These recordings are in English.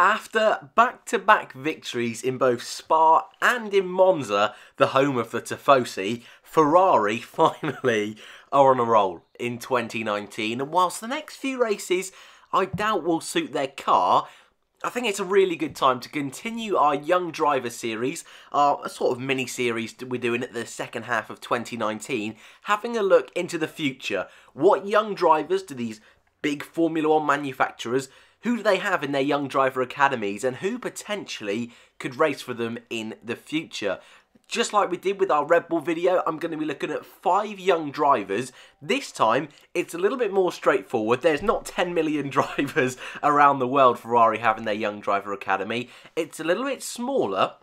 After back-to-back victories in both Spa and in Monza, the home of the Tifosi, Ferrari finally are on a roll in 2019. And whilst the next few races I doubt will suit their car, I think it's a really good time to continue our Young Driver series, our sort of mini-series we're doing at the second half of 2019, having a look into the future. What young drivers do these big Formula 1 manufacturers, who do they have in their Young Driver Academies, and who potentially could race for them in the future? Just like we did with our Red Bull video, I'm going to be looking at 5 young drivers. This time, it's a little bit more straightforward. There's not 10 million drivers around the world Ferrari have in their Young Driver Academy. It's a little bit smaller,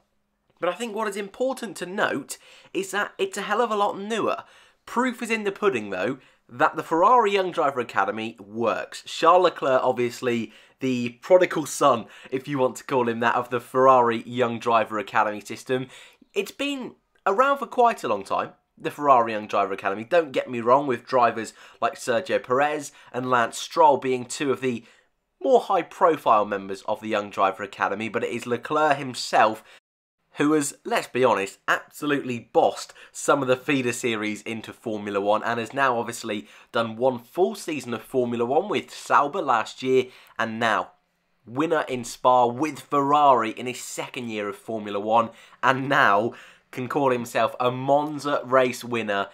but I think what is important to note is that it's a hell of a lot newer. Proof is in the pudding, though, that the Ferrari Young Driver Academy works. Charles Leclerc, obviously, the prodigal son, if you want to call him that, of the Ferrari Young Driver Academy system. It's been around for quite a long time, the Ferrari Young Driver Academy. Don't get me wrong, with drivers like Sergio Perez and Lance Stroll being two of the more high-profile members of the Young Driver Academy, but it is Leclerc himself who has, let's be honest, absolutely bossed some of the feeder series into Formula 1 and has now obviously done one full season of Formula 1 with Sauber last year, and now winner in Spa with Ferrari in his second year of Formula 1, and now can call himself a Monza race winner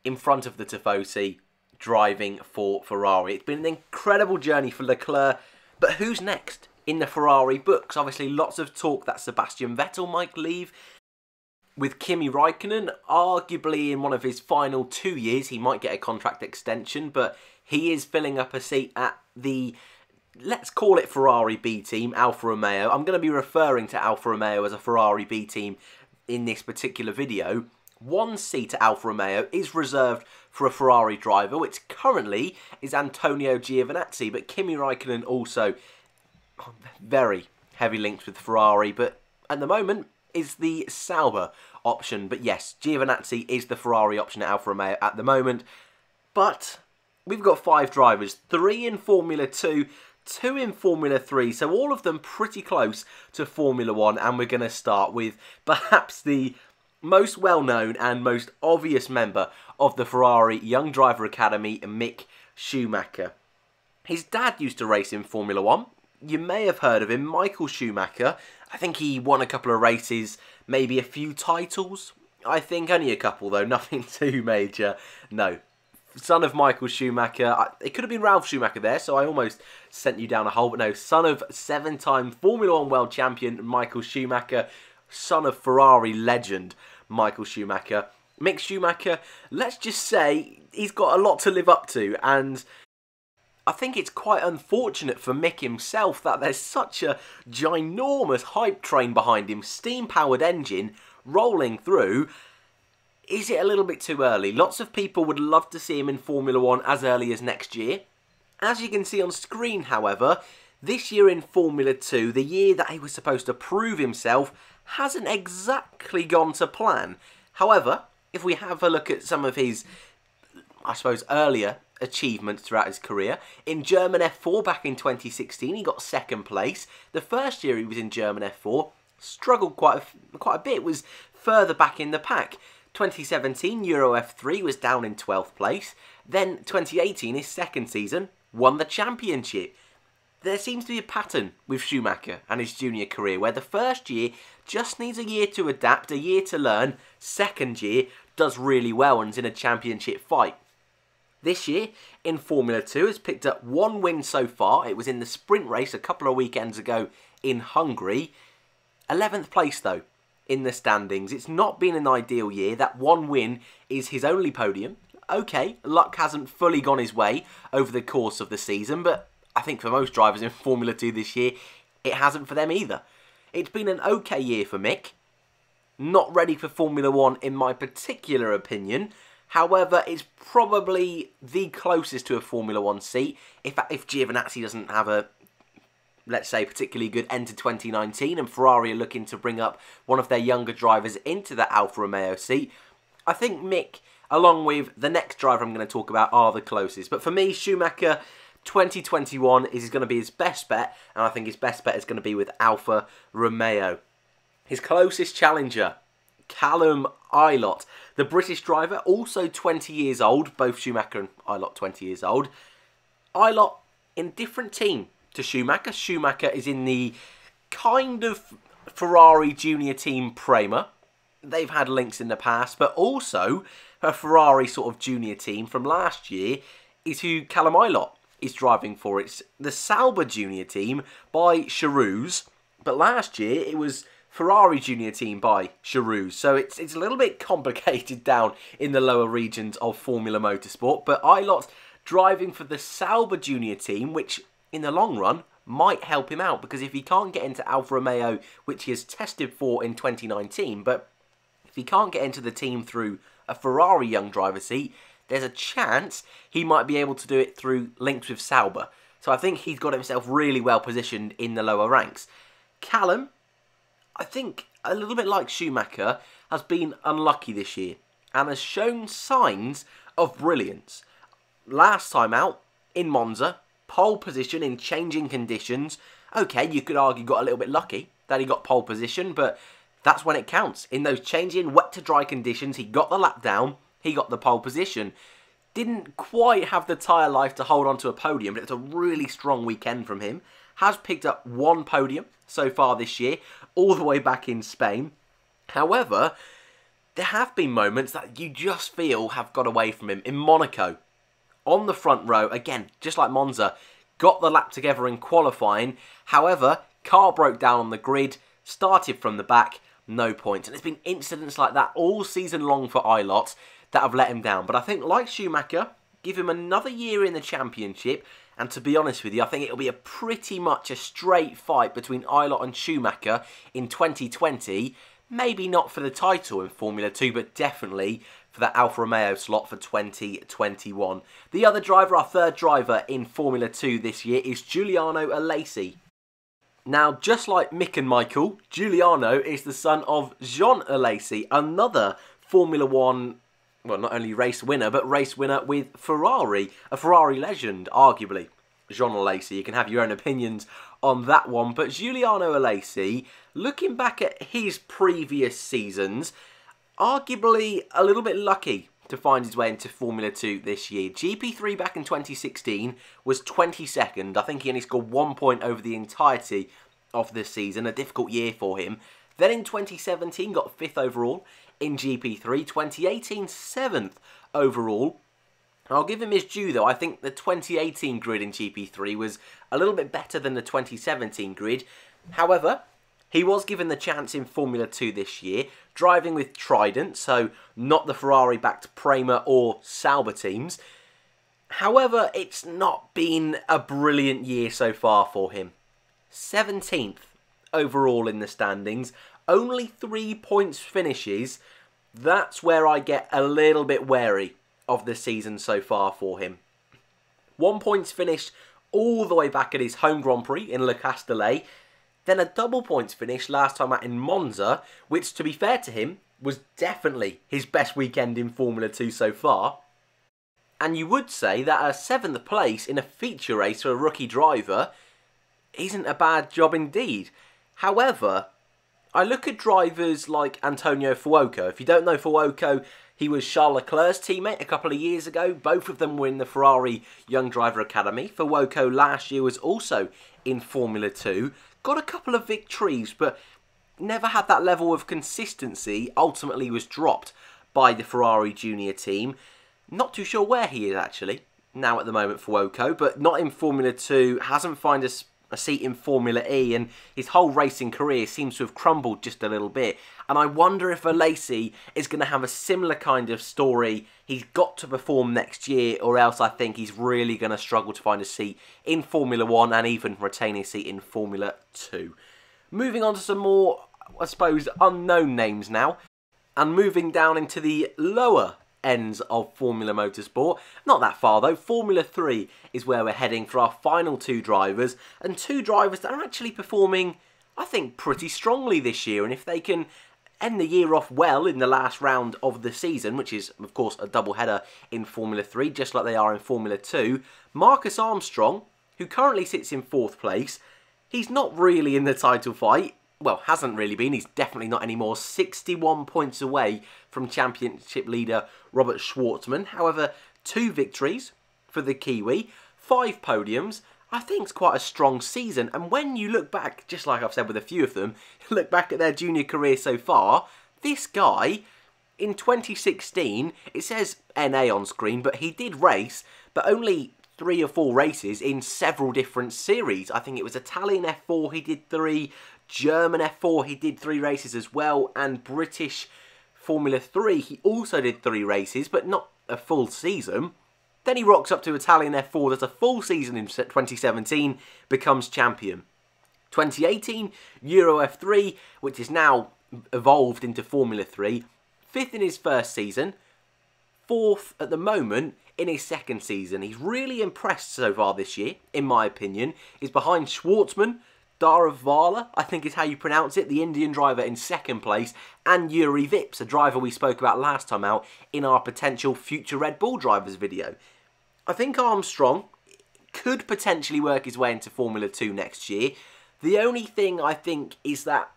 in front of the Tifosi driving for Ferrari. It's been an incredible journey for Leclerc, but who's next in the Ferrari books? Obviously lots of talk that Sebastian Vettel might leave, with Kimi Raikkonen arguably in one of his final 2 years he might get a contract extension, but he is filling up a seat at the, let's call it Ferrari B team, Alfa Romeo. I'm going to be referring to Alfa Romeo as a Ferrari B team in this particular video. One seat at Alfa Romeo is reserved for a Ferrari driver, which currently is Antonio Giovinazzi, but Kimi Raikkonen also very heavy links with Ferrari, but at the moment is the Sauber option. But yes, Giovinazzi is the Ferrari option at Alfa Romeo at the moment. But we've got 5 drivers, 3 in Formula 2, 2 in Formula 3, so all of them pretty close to Formula 1, and we're going to start with perhaps the most well-known and most obvious member of the Ferrari Young Driver Academy, Mick Schumacher. His dad used to race in Formula 1. You may have heard of him, Michael Schumacher. I think he won a couple of races, maybe a few titles. I think only a couple though, nothing too major. No. Son of Michael Schumacher. It could have been Ralf Schumacher there, so I almost sent you down a hole. But no, son of 7-time Formula 1 world champion Michael Schumacher. Son of Ferrari legend Michael Schumacher. Mick Schumacher, let's just say he's got a lot to live up to, and I think it's quite unfortunate for Mick himself that there's such a ginormous hype train behind him, steam-powered engine rolling through. Is it a little bit too early? Lots of people would love to see him in Formula 1 as early as next year. As you can see on screen, however, this year in Formula 2, the year that he was supposed to prove himself, hasn't exactly gone to plan. However, if we have a look at some of his, I suppose, earlier achievements throughout his career, in German F4 back in 2016 he got 2nd place. The first year he was in German F4 struggled quite a bit, was further back in the pack. 2017 Euro F3 was down in 12th place. Then 2018, his second season, won the championship. There seems to be a pattern with Schumacher and his junior career where the first year just needs a year to adapt, a year to learn. Second year does really well and is in a championship fight. This year, in Formula 2, has picked up 1 win so far. It was in the sprint race a couple of weekends ago in Hungary. 11th place, though, in the standings. It's not been an ideal year. That 1 win is his only podium. Okay, luck hasn't fully gone his way over the course of the season, but I think for most drivers in Formula 2 this year, it hasn't for them either. It's been an okay year for Mick. Not ready for Formula 1 in my particular opinion. However, it's probably the closest to a Formula 1 seat. If Giovinazzi doesn't have a, let's say, particularly good end to 2019 and Ferrari are looking to bring up one of their younger drivers into the Alfa Romeo seat, I think Mick, along with the next driver I'm going to talk about, are the closest. But for me, Schumacher 2021 is going to be his best bet, and I think his best bet is going to be with Alfa Romeo. His closest challenger, CALLUM ILOTT. The British driver, also 20 years old, both Schumacher and ILOTT 20 years old. ILOTT in a different team to Schumacher. Schumacher is in the kind of Ferrari junior team Prema. They've had links in the past, but also a Ferrari sort of junior team from last year is who CALLUM ILOTT is driving for. It's the Sauber junior team by Charouz, but last year it was Ferrari junior team by Charouz, so it's a little bit complicated down in the lower regions of Formula Motorsport, but ILOTT driving for the Sauber junior team, which in the long run might help him out, because if he can't get into Alfa Romeo, which he has tested for in 2019, but if he can't get into the team through a Ferrari young driver seat, there's a chance he might be able to do it through links with Sauber. So I think he's got himself really well positioned in the lower ranks. CALLUM, I think, a little bit like Schumacher, has been unlucky this year and has shown signs of brilliance. Last time out, in Monza, pole position in changing conditions. Okay, you could argue got a little bit lucky that he got pole position, but that's when it counts. In those changing wet to dry conditions, he got the lap down, he got the pole position. Didn't quite have the tyre life to hold on to a podium, but it's a really strong weekend from him. Has picked up one podium so far this year, all the way back in Spain. However, there have been moments that you just feel have got away from him. In Monaco, on the front row, again, just like Monza, got the lap together in qualifying. However, car broke down on the grid, started from the back, no points. And there's been incidents like that all season long for ILOTT that have let him down. But I think, like Schumacher, give him another year in the championship, and to be honest with you, I think it'll be a pretty much a straight fight between ILOTT and Schumacher in 2020. Maybe not for the title in Formula 2, but definitely for that Alfa Romeo slot for 2021. The other driver, our third driver in Formula 2 this year, is Giuliano ALESI. Now, just like Mick and Michael, Giuliano is the son of Jean ALESI, another Formula 1, well, not only race winner, but race winner with Ferrari, a Ferrari legend, arguably. Jean ALESI, you can have your own opinions on that one, but Giuliano ALESI, looking back at his previous seasons, arguably a little bit lucky to find his way into Formula 2 this year. GP3 back in 2016 was 22nd. I think he only scored 1 point over the entirety of this season, a difficult year for him. Then in 2017 got 5th overall in GP3, 2018 7th overall. I'll give him his due though. I think the 2018 grid in GP3 was a little bit better than the 2017 grid. However, he was given the chance in Formula 2 this year, driving with Trident, so not the Ferrari-backed Prema or Sauber teams. However, it's not been a brilliant year so far for him. 17th overall in the standings, only 3 points finishes. That's where I get a little bit wary of the season so far for him. 1 points finished all the way back at his home Grand Prix in Le Castellet. Then a double points finish last time out in Monza, which, to be fair to him, was definitely his best weekend in Formula 2 so far. And you would say that a 7th place in a feature race for a rookie driver isn't a bad job indeed. However, I look at drivers like Antonio Fuoco. If you don't know Fuoco, he was Charles Leclerc's teammate a couple of years ago. Both of them were in the Ferrari Young Driver Academy. Fuoco last year was also in Formula 2. Got a couple of victories, but never had that level of consistency. Ultimately was dropped by the Ferrari junior team. Not too sure where he is actually now at the moment, Fuoco, but not in Formula 2. Hasn't found a seat in Formula E, and his whole racing career seems to have crumbled just a little bit. And I wonder if ALESI is going to have a similar kind of story. He's got to perform next year, or else I think he's really going to struggle to find a seat in Formula 1 and even retain a seat in Formula 2. Moving on to some more, I suppose, unknown names now, and moving down into the lower ends of Formula Motorsport. Not that far though. Formula 3 is where we're heading for our final two drivers, and two drivers that are actually performing, I think, pretty strongly this year. And if they can end the year off well in the last round of the season, which is, of course, a double-header in Formula 3, just like they are in Formula 2. Marcus Armstrong, who currently sits in 4th place, he's not really in the title fight. Well, hasn't really been. He's definitely not anymore. 61 points away from championship leader Robert Schwartzman. However, 2 victories for the Kiwi, 5 podiums. I think it's quite a strong season. And when you look back, just like I've said with a few of them, look back at their junior career so far, this guy, in 2016, it says NA on screen, but he did race, but only 3 or 4 races in several different series. I think it was Italian F4, he did 3, German F4, he did 3 races as well, and British Formula 3, he also did 3 races, but not a full season. Then he rocks up to Italian F4, does a full season in 2017, becomes champion. 2018, Euro F3, which is now evolved into Formula 3, 5th in his first season, 4th at the moment in his second season. He's really impressed so far this year, in my opinion. He's behind Schwartzman, Daravala, I think is how you pronounce it, the Indian driver in 2nd place, and Yuri Vips, a driver we spoke about last time out in our potential future Red Bull drivers video. I think Armstrong could potentially work his way into Formula 2 next year. The only thing I think is that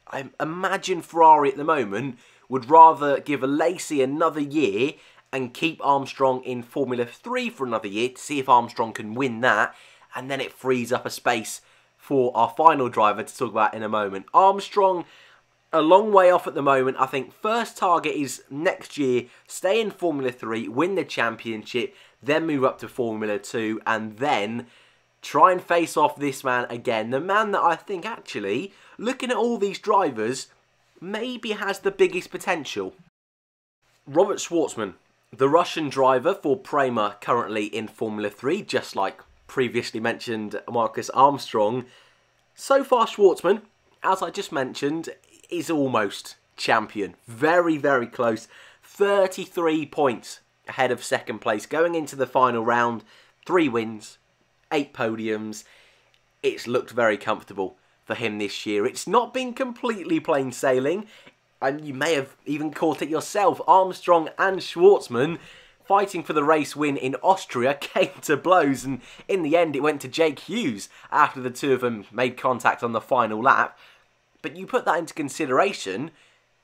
I imagine Ferrari at the moment would rather give ALESI another year and keep Armstrong in Formula 3 for another year to see if Armstrong can win that, and then it frees up a space for our final driver to talk about in a moment. Armstrong, a long way off at the moment. I think first target is next year, stay in Formula 3, win the championship, then move up to Formula 2, and then try and face off this man again. The man that I think actually, looking at all these drivers, maybe has the biggest potential. Robert Schwartzman, the Russian driver for Prema, currently in Formula 3, just like previously mentioned Marcus Armstrong. So far, Schwartzman, as I just mentioned, is almost champion. Very, very close. 33 points ahead of 2nd place. Going into the final round, 3 wins, 8 podiums. It's looked very comfortable for him this year. It's not been completely plain sailing, and you may have even caught it yourself. Armstrong and Schwartzman, fighting for the race win in Austria, came to blows, and in the end it went to Jake Hughes after the 2 of them made contact on the final lap. But you put that into consideration,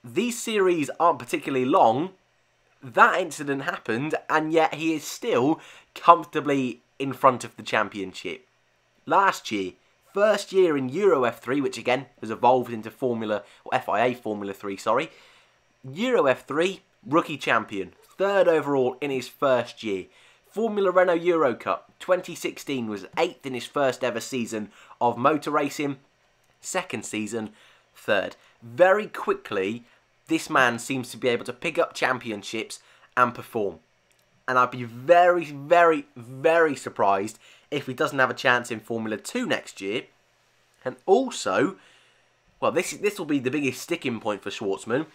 these series aren't particularly long. That incident happened, and yet he is still comfortably in front of the championship. Last year, first year in Euro F3, which again has evolved into FIA Formula 3, sorry. Euro F3, rookie champion. 3rd overall in his first year. Formula Renault Euro Cup 2016 was 8th in his first ever season of motor racing. 2nd season, 3rd. Very quickly, this man seems to be able to pick up championships and perform. And I'd be very, very, very surprised if he doesn't have a chance in Formula 2 next year. And also, well, this will be the biggest sticking point for Schwartzman.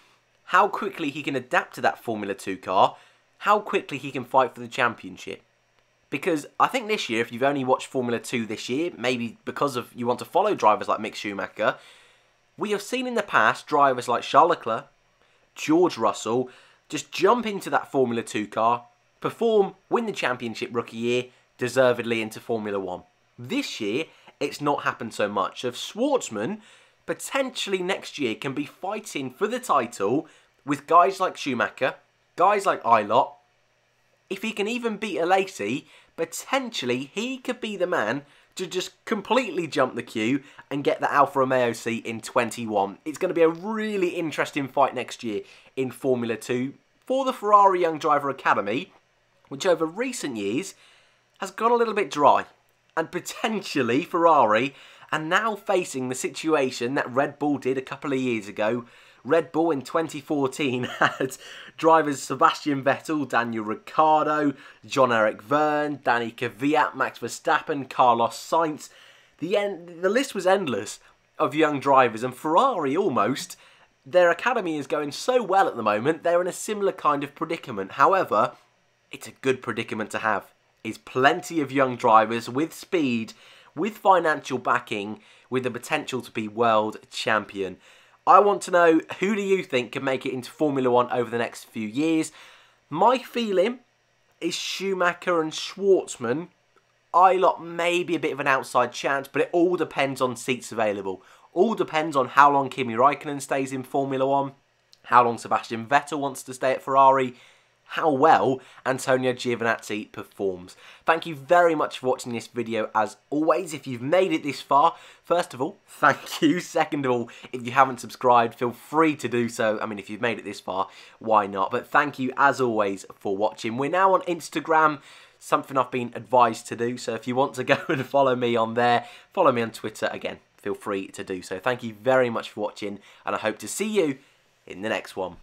How quickly he can adapt to that Formula 2 car, how quickly he can fight for the championship. Because I think this year, if you've only watched Formula 2 this year, maybe because of you want to follow drivers like Mick Schumacher, we have seen in the past drivers like Charles Leclerc, George Russell, just jump into that Formula 2 car, perform, win the championship rookie year, deservedly into Formula 1. This year, it's not happened so much. So if Schwartzman potentially next year can be fighting for the title with guys like Schumacher, guys like ILOTT. If he can even beat ALESI, potentially he could be the man to just completely jump the queue and get the Alfa Romeo seat in 21. It's going to be a really interesting fight next year in Formula 2 for the Ferrari Young Driver Academy, which over recent years has gone a little bit dry. And potentially Ferrari are now facing the situation that Red Bull did a couple of years ago. Red Bull in 2014 had drivers Sebastian Vettel, Daniel Ricciardo, Jean-Eric Vergne, Danny Kvyat, Max Verstappen, Carlos Sainz. The list was endless of young drivers, and Ferrari almost, their academy is going so well at the moment, they're in a similar kind of predicament. However, it's a good predicament to have. It's plenty of young drivers with speed, with financial backing, with the potential to be world champion. I want to know, who do you think can make it into Formula 1 over the next few years? My feeling is Schumacher and Schwartzman. ILOTT may be a bit of an outside chance, but it all depends on seats available. All depends on how long Kimi Raikkonen stays in Formula 1, how long Sebastian Vettel wants to stay at Ferrari, how well Antonio Giovinazzi performs. Thank you very much for watching this video. As always, if you've made it this far, first of all, thank you. Second of all, if you haven't subscribed, feel free to do so. I mean, if you've made it this far, why not? But thank you, as always, for watching. We're now on Instagram, something I've been advised to do. So if you want to go and follow me on there, follow me on Twitter again. Feel free to do so. Thank you very much for watching, and I hope to see you in the next one.